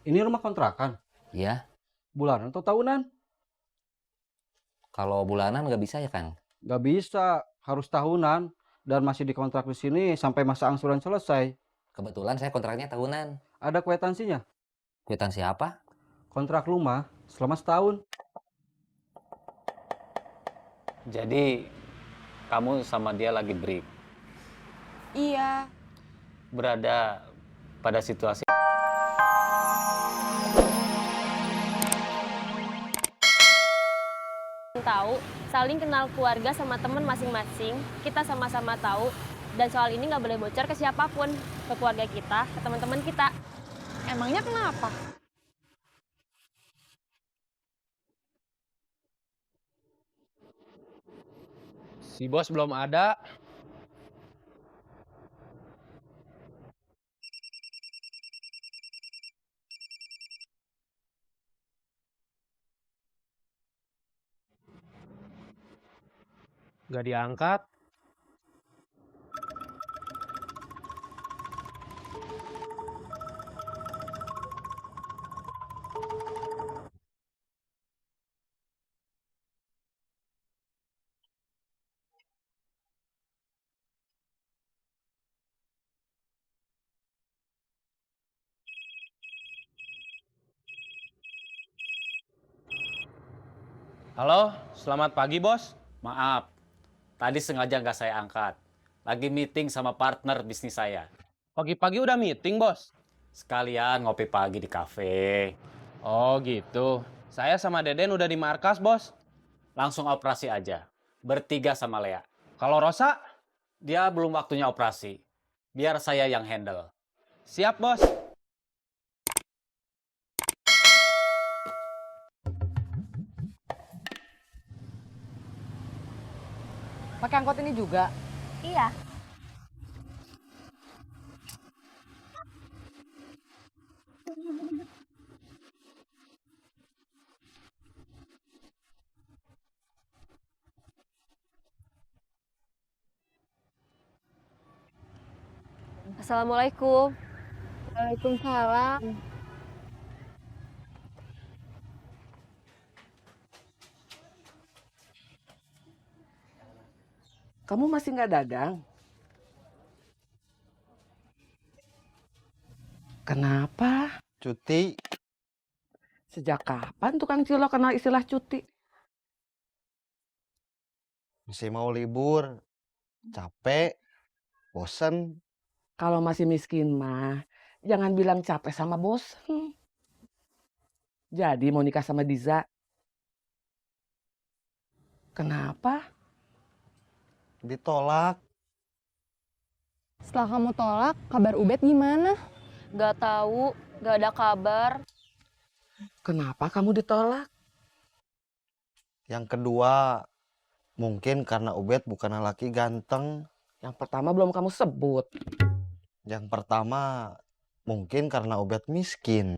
Ini rumah kontrakan, Iya, bulanan atau tahunan? kalau bulanan nggak bisa ya, Kang? Nggak bisa, harus tahunan dan masih dikontrak di sini sampai masa angsuran selesai. Kebetulan saya kontraknya tahunan. Ada kwitansinya, Kwitansi apa? kontrak rumah selama setahun. Jadi kamu sama dia lagi break, Iya, berada pada situasi tahu, saling kenal keluarga sama teman masing-masing, kita sama-sama tahu, dan soal ini nggak boleh bocor ke siapapun, ke keluarga kita, ke teman-teman kita. emangnya kenapa? Si bos belum ada. Gak diangkat. Halo, selamat pagi bos. maaf. Tadi sengaja nggak saya angkat. Lagi meeting sama partner bisnis saya. Pagi-pagi udah meeting bos. Sekalian ngopi pagi di kafe. Oh gitu. Saya sama Deden udah di markas bos. Langsung operasi aja. Bertiga sama Lea. Kalau Rosa, Dia belum waktunya operasi. Biar saya yang handle. siap bos. Pakai angkot ini juga? Iya. Assalamualaikum. Waalaikumsalam. Kamu masih nggak dagang? Kenapa? Cuti, Sejak kapan tukang cilok kenal istilah cuti? masih mau libur, capek, bosen. Kalau masih miskin mah, jangan bilang capek sama bosen. Jadi mau nikah sama Diza. Kenapa? Ditolak. Setelah kamu tolak, kabar Ubed gimana? Gak tahu, gak ada kabar. Kenapa kamu ditolak? Yang kedua, mungkin karena Ubed bukan laki ganteng. Yang pertama belum kamu sebut. Yang pertama, mungkin karena Ubed miskin.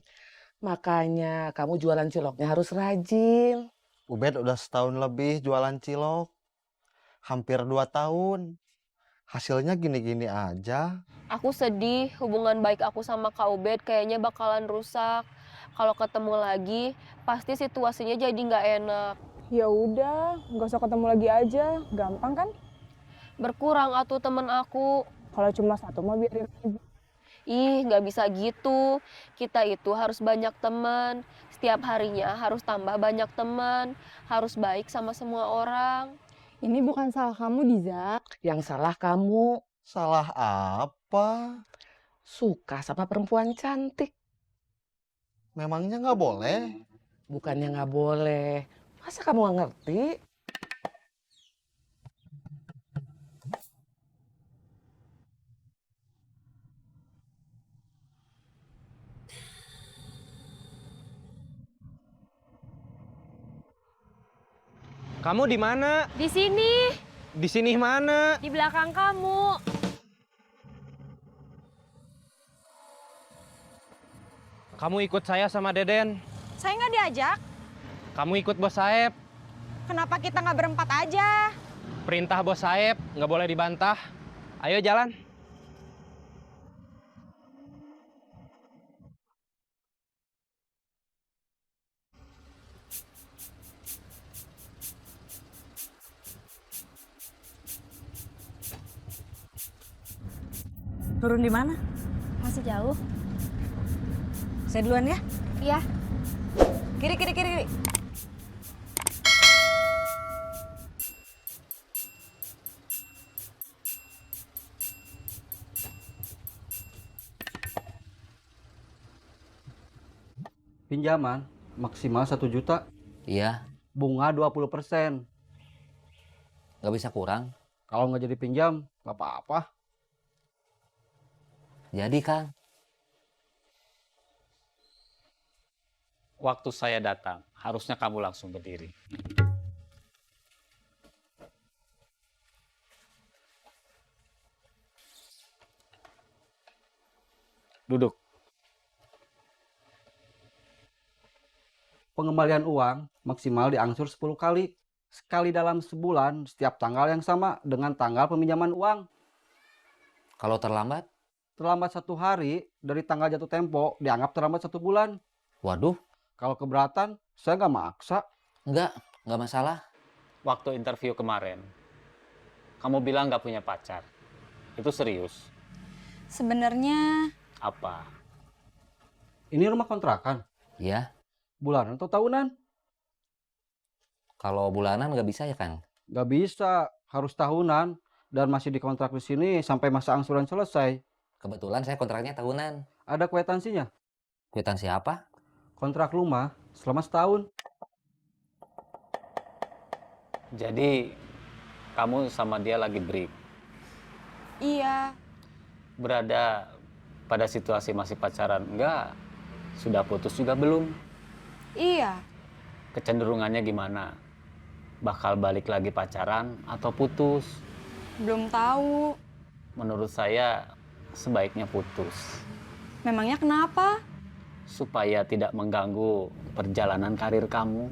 Makanya kamu jualan ciloknya harus rajin. Ubed udah setahun lebih jualan cilok. Hampir 2 tahun. Hasilnya gini-gini aja. Aku sedih, hubungan baik aku sama Kak Ubed kayaknya bakalan rusak. Kalau ketemu lagi, pasti situasinya jadi nggak enak. Ya udah, nggak usah ketemu lagi aja. Gampang kan? Berkurang atuh temen aku. Kalau cuma satu mah biarin aja. Ih, nggak bisa gitu. Kita itu harus banyak teman. Setiap harinya harus tambah banyak teman. Harus baik sama semua orang. Ini bukan salah kamu, Diza. Yang salah kamu Salah apa? suka sama perempuan cantik. Memangnya nggak boleh? Bukannya nggak boleh. Masa kamu nggak ngerti? Kamu di mana? Di sini, Di sini mana? di belakang kamu. Kamu ikut saya sama Deden. Saya nggak diajak. Kamu ikut bos Saeb. Kenapa kita nggak berempat aja? Perintah bos Saeb, nggak boleh dibantah. Ayo jalan. Turun di mana? Masih jauh? Saya duluan ya. Iya. Kiri, kiri, kiri, kiri. Pinjaman maksimal 1 juta, Iya, bunga 20%. nggak bisa kurang. Kalau nggak jadi pinjam, nggak apa-apa. Jadi, Kang. Waktu saya datang, harusnya kamu langsung berdiri. Duduk. Pengembalian uang maksimal diangsur 10 kali. Sekali dalam sebulan, setiap tanggal yang sama dengan tanggal peminjaman uang. Kalau terlambat, Terlambat 1 hari dari tanggal jatuh tempo, dianggap terlambat 1 bulan. waduh, Kalau keberatan, saya nggak maksa. nggak masalah. Waktu interview kemarin, kamu bilang nggak punya pacar. Itu serius? Sebenarnya Apa? Ini rumah kontrakan, Iya, bulanan atau tahunan? kalau bulanan nggak bisa ya, Kang? Nggak bisa, harus tahunan. Dan masih dikontrak di sini sampai masa angsuran selesai. Kebetulan saya kontraknya tahunan. Ada kwitansinya. Kwitansi apa? Kontrak rumah selama setahun. Jadi, kamu sama dia lagi break. iya. Berada pada situasi masih pacaran, enggak? Sudah putus juga belum? Iya. Kecenderungannya gimana? Bakal balik lagi pacaran atau putus? Belum tahu. Menurut saya, sebaiknya putus. Memangnya kenapa? Supaya tidak mengganggu perjalanan karir kamu.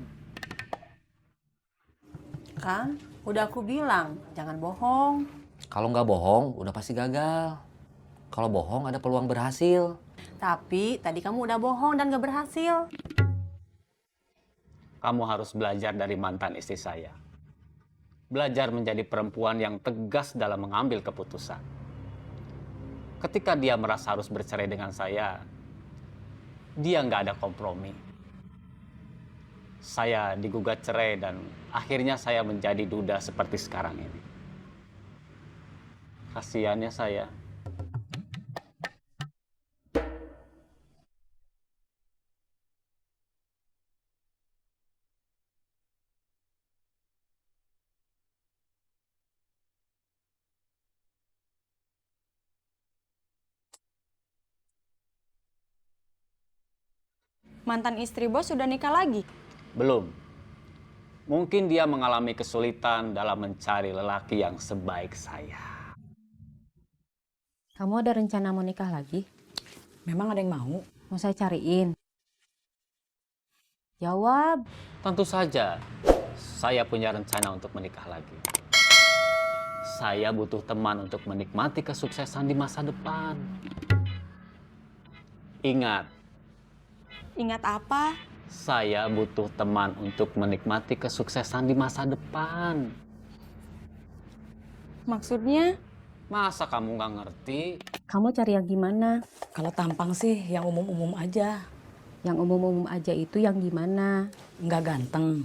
Kan, udah aku bilang, jangan bohong. Kalau nggak bohong, udah pasti gagal. Kalau bohong, ada peluang berhasil. Tapi tadi kamu udah bohong dan gak berhasil. Kamu harus belajar dari mantan istri saya. Belajar menjadi perempuan yang tegas dalam mengambil keputusan. Ketika dia merasa harus bercerai dengan saya, dia nggak ada kompromi. Saya digugat cerai dan akhirnya saya menjadi duda seperti sekarang ini. Kasiannya saya. Mantan istri bos sudah nikah lagi? Belum. Mungkin dia mengalami kesulitan dalam mencari lelaki yang sebaik saya. Kamu ada rencana mau nikah lagi? Memang ada yang mau? Mau saya cariin? Jawab. Tentu saja, saya punya rencana untuk menikah lagi. Saya butuh teman untuk menikmati kesuksesan di masa depan. Ingat, Ingat apa? saya butuh teman untuk menikmati kesuksesan di masa depan. Maksudnya? Masa kamu nggak ngerti? Kamu cari yang gimana? Kalau tampang sih yang umum-umum aja. Yang umum-umum aja itu yang gimana? Nggak ganteng.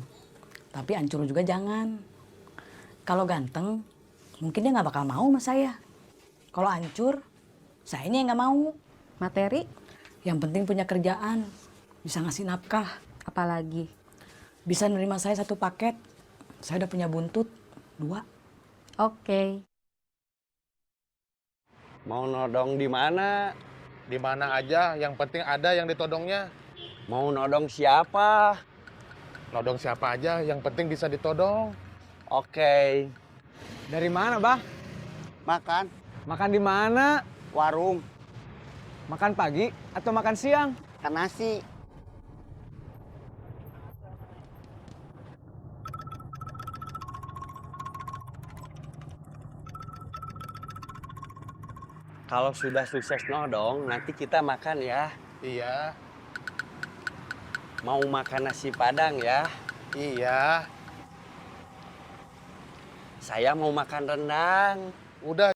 Tapi ancur juga jangan. Kalau ganteng, mungkin dia nggak bakal mau sama saya. Kalau ancur, sayanya yang nggak mau. Materi? Yang penting punya kerjaan. Bisa ngasih nafkah. Apalagi? Bisa nerima saya 1 paket. Saya udah punya buntut 2. Oke. Mau nodong di mana? Di mana aja, yang penting ada yang ditodongnya. Mau nodong siapa? Nodong siapa aja, yang penting bisa ditodong. Oke. Dari mana, Bah? Makan. Makan di mana? Warung. Makan pagi atau makan siang? Makan nasi. Kalau sudah sukses nodong, nanti kita makan ya. Iya. Mau makan nasi Padang ya? Iya. Saya mau makan rendang. Udah.